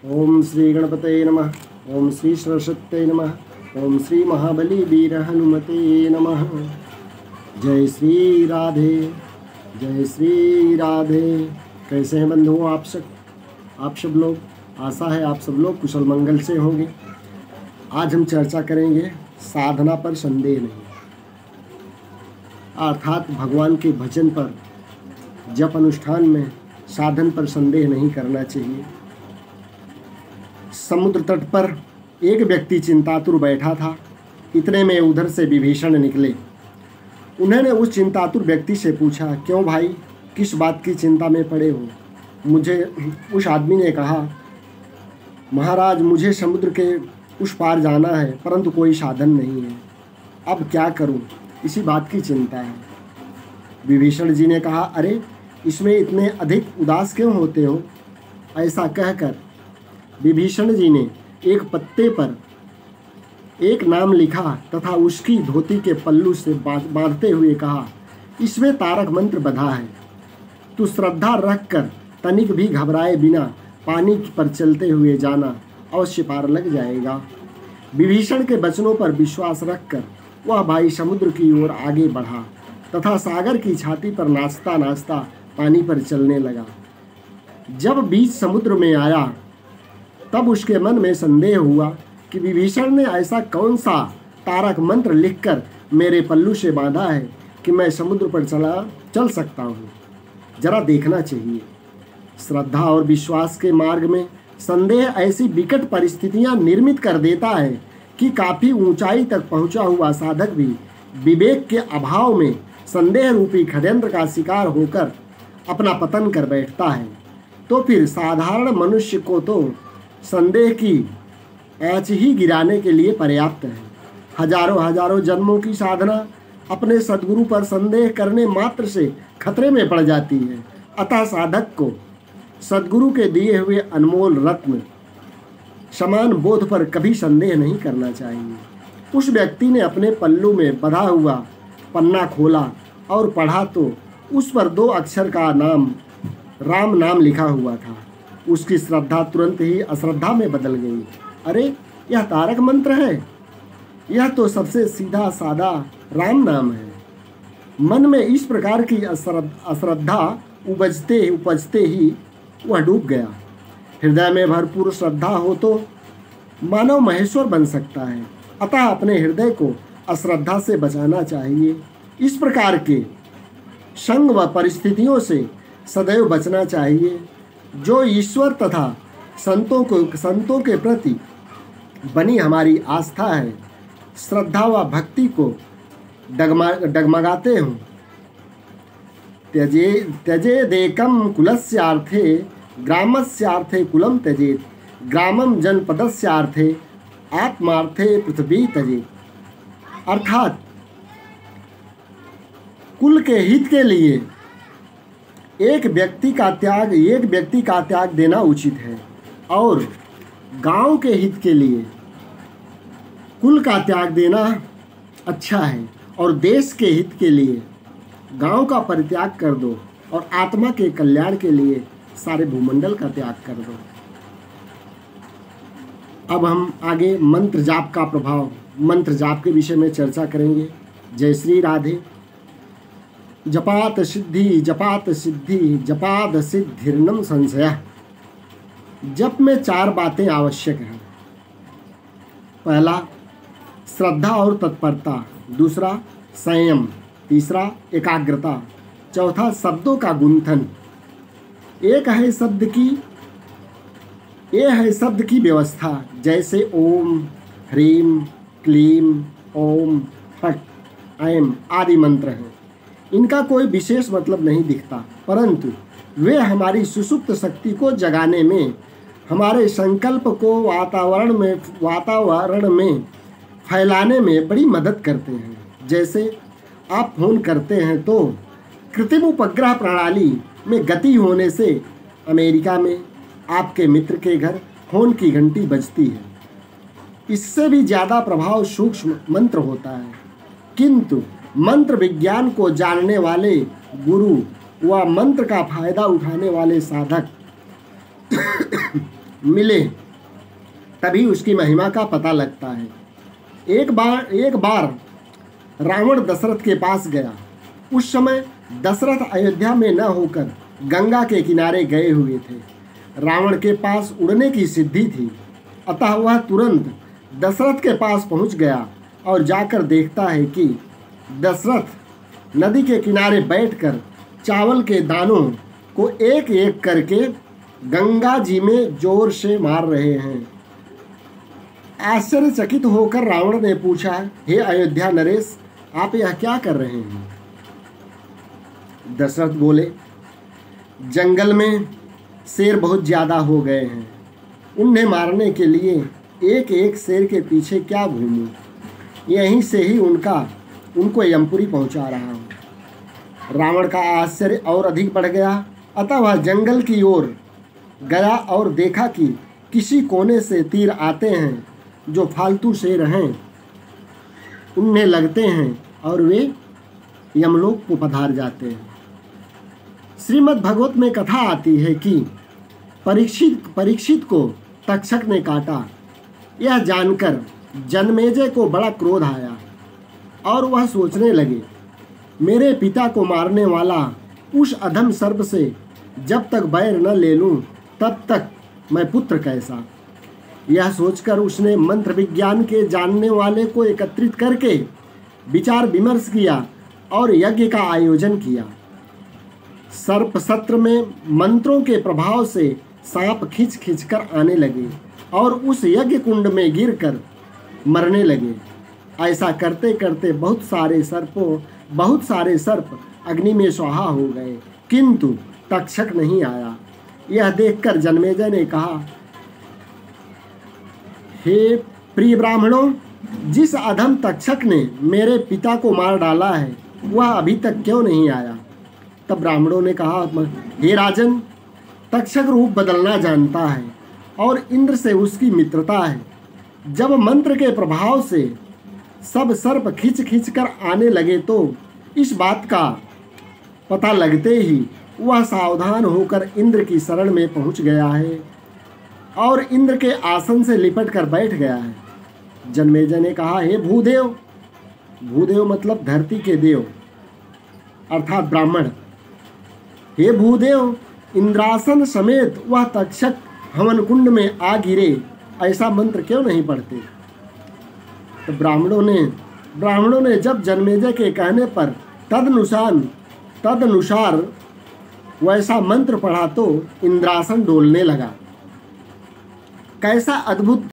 ओम श्री गणपतये नमः। ओम श्री सरस्वत्यै नमः। ओम श्री महाबली वीर हनुमते नमः। जय श्री राधे, जय श्री राधे। कैसे हैं बंधुओं आप सब लोग? आशा है आप सब लोग कुशल मंगल से होंगे। आज हम चर्चा करेंगे साधना पर संदेह नहीं, अर्थात भगवान के भजन पर, जप अनुष्ठान में साधन पर संदेह नहीं करना चाहिए। समुद्र तट पर एक व्यक्ति चिंतातुर बैठा था। इतने में उधर से विभीषण निकले। उन्होंने उस चिंतातुर व्यक्ति से पूछा, क्यों भाई, किस बात की चिंता में पड़े हो? उस आदमी ने कहा, महाराज, मुझे समुद्र के उस पार जाना है, परंतु कोई साधन नहीं है। अब क्या करूं? इसी बात की चिंता है। विभीषण जी ने कहा, अरे इसमें इतने अधिक उदास क्यों होते हो? ऐसा कहकर विभीषण जी ने एक पत्ते पर एक नाम लिखा तथा उसकी धोती के पल्लू से बांधते हुए कहा, इसमें तारक मंत्र बंधा है। तू श्रद्धा रखकर तनिक भी घबराए बिना पानी पर चलते हुए जाना, अवश्य पार लग जाएगा। विभीषण के वचनों पर विश्वास रखकर वह भाई समुद्र की ओर आगे बढ़ा तथा सागर की छाती पर नाचता नाचता पानी पर चलने लगा। जब बीच समुद्र में आया तब उसके मन में संदेह हुआ कि विभीषण ने ऐसा कौन सा तारक मंत्र लिखकर मेरे पल्लू से बांधा है कि मैं समुद्र पर चल सकता हूँ। जरा देखना चाहिए। श्रद्धा और विश्वास के मार्ग में संदेह ऐसी विकट परिस्थितियाँ निर्मित कर देता है कि काफ़ी ऊंचाई तक पहुँचा हुआ साधक भी विवेक के अभाव में संदेह रूपी षड्यंत्र का शिकार होकर अपना पतन कर बैठता है। तो फिर साधारण मनुष्य को तो संदेह की ऐच ही गिराने के लिए पर्याप्त है। हजारों जन्मों की साधना अपने सद्गुरु पर संदेह करने मात्र से खतरे में पड़ जाती है। अतः साधक को सद्गुरु के दिए हुए अनमोल रत्न समान बोध पर कभी संदेह नहीं करना चाहिए। उस व्यक्ति ने अपने पल्लू में बंधा हुआ पन्ना खोला और पढ़ा तो उस पर 2 अक्षर का नाम राम नाम लिखा हुआ था। उसकी श्रद्धा तुरंत ही अश्रद्धा में बदल गई। अरे, यह तारक मंत्र है, यह तो सबसे सीधा सादा राम नाम है। मन में इस प्रकार की अश्रद्धा उपजते ही वह डूब गया। हृदय में भरपूर श्रद्धा हो तो मानव महेश्वर बन सकता है। अतः अपने हृदय को अश्रद्धा से बचाना चाहिए। इस प्रकार के संग व परिस्थितियों से सदैव बचना चाहिए। जो ईश्वर तथा संतों के प्रति बनी हमारी आस्था है, श्रद्धा व भक्ति को डगमगाते हों। त्यजेदेकं कुलस्यार्थे ग्रामस्यार्थे कुलं त्यजेत, ग्रामं जनपदस्यार्थे आत्मार्थे पृथ्वी त्यजेत। अर्थात कुल के हित के लिए एक व्यक्ति का त्याग देना उचित है, और गांव के हित के लिए कुल का त्याग देना अच्छा है, और देश के हित के लिए गांव का परित्याग कर दो, और आत्मा के कल्याण के लिए सारे भूमंडल का त्याग कर दो। अब हम आगे मंत्र जाप का प्रभाव, मंत्र जाप के विषय में चर्चा करेंगे। जय श्री राधे। जपात सिद्धि जपाद सिद्धिर्नम संशय। जप में 4 बातें आवश्यक हैं। पहला, श्रद्धा और तत्परता। दूसरा, संयम। तीसरा, एकाग्रता। चौथा, शब्दों का गुंथन। ये है शब्द की व्यवस्था, जैसे ओम, ह्रीम, क्लीम, ओम, फट, ऐम आदि मंत्र हैं। इनका कोई विशेष मतलब नहीं दिखता, परंतु वे हमारी सुसुप्त शक्ति को जगाने में, हमारे संकल्प को वातावरण में फैलाने में बड़ी मदद करते हैं। जैसे आप फोन करते हैं तो कृत्रिम उपग्रह प्रणाली में गति होने से अमेरिका में आपके मित्र के घर फोन की घंटी बजती है। इससे भी ज़्यादा प्रभाव सूक्ष्म मंत्र होता है, किंतु मंत्र विज्ञान को जानने वाले गुरु व मंत्र का फायदा उठाने वाले साधक मिले तभी उसकी महिमा का पता लगता है। एक बार रावण दशरथ के पास गया। उस समय दशरथ अयोध्या में न होकर गंगा के किनारे गए हुए थे। रावण के पास उड़ने की सिद्धि थी, अतः वह तुरंत दशरथ के पास पहुंच गया और जाकर देखता है कि दशरथ नदी के किनारे बैठकर चावल के दानों को एक एक करके गंगा जी में जोर से मार रहे हैं। आश्चर्यचकित होकर रावण ने पूछा, हे अयोध्या नरेश, आप यह क्या कर रहे हैं? दशरथ बोले, जंगल में शेर बहुत ज़्यादा हो गए हैं, उन्हें मारने के लिए एक एक शेर के पीछे क्या घूमूं, यहीं से ही उनको यमपुरी पहुंचा रहा हूं। रावण का आश्चर्य और अधिक बढ़ गया, अतः वह जंगल की ओर गया और देखा कि किसी कोने से तीर आते हैं जो फालतू शेर हैं, उन्हें लगते हैं और वे यमलोक को पधार जाते हैं। श्रीमद् भागवत में कथा आती है कि परीक्षित को तक्षक ने काटा। यह जानकर जन्मेजय को बड़ा क्रोध आया और वह सोचने लगे, मेरे पिता को मारने वाला उस अधम सर्प से जब तक बैर न ले लूं तब तक मैं पुत्र कैसा। यह सोचकर उसने मंत्र विज्ञान के जानने वाले को एकत्रित करके विचार विमर्श किया और यज्ञ का आयोजन किया। सर्प सत्र में मंत्रों के प्रभाव से सांप खींच खींच कर आने लगे और उस यज्ञ कुंड में गिरकर मरने लगे। ऐसा करते करते बहुत सारे सर्प अग्नि में स्वाहा हो गए, किंतु तक्षक नहीं आया। यह देखकर जन्मेजय ने कहा, हे प्रिय ब्राह्मणों, जिस अधम तक्षक ने मेरे पिता को मार डाला है वह अभी तक क्यों नहीं आया? तब ब्राह्मणों ने कहा, हे राजन, तक्षक रूप बदलना जानता है और इंद्र से उसकी मित्रता है। जब मंत्र के प्रभाव से सब सर्प खींच खींच कर आने लगे तो इस बात का पता लगते ही वह सावधान होकर इंद्र की शरण में पहुंच गया है और इंद्र के आसन से लिपट कर बैठ गया है। जन्मेजय ने कहा, हे भूदेव, भूदेव मतलब धरती के देव अर्थात ब्राह्मण, हे भूदेव, इंद्रासन समेत वह तक्षक हवन कुंड में आ गिरे, ऐसा मंत्र क्यों नहीं पढ़ते? तो ब्राह्मणों ने जब जन्मेजय के कहने पर तदनुसार वैसा मंत्र पढ़ा तो इंद्रासन डोलने लगा। कैसा अद्भुत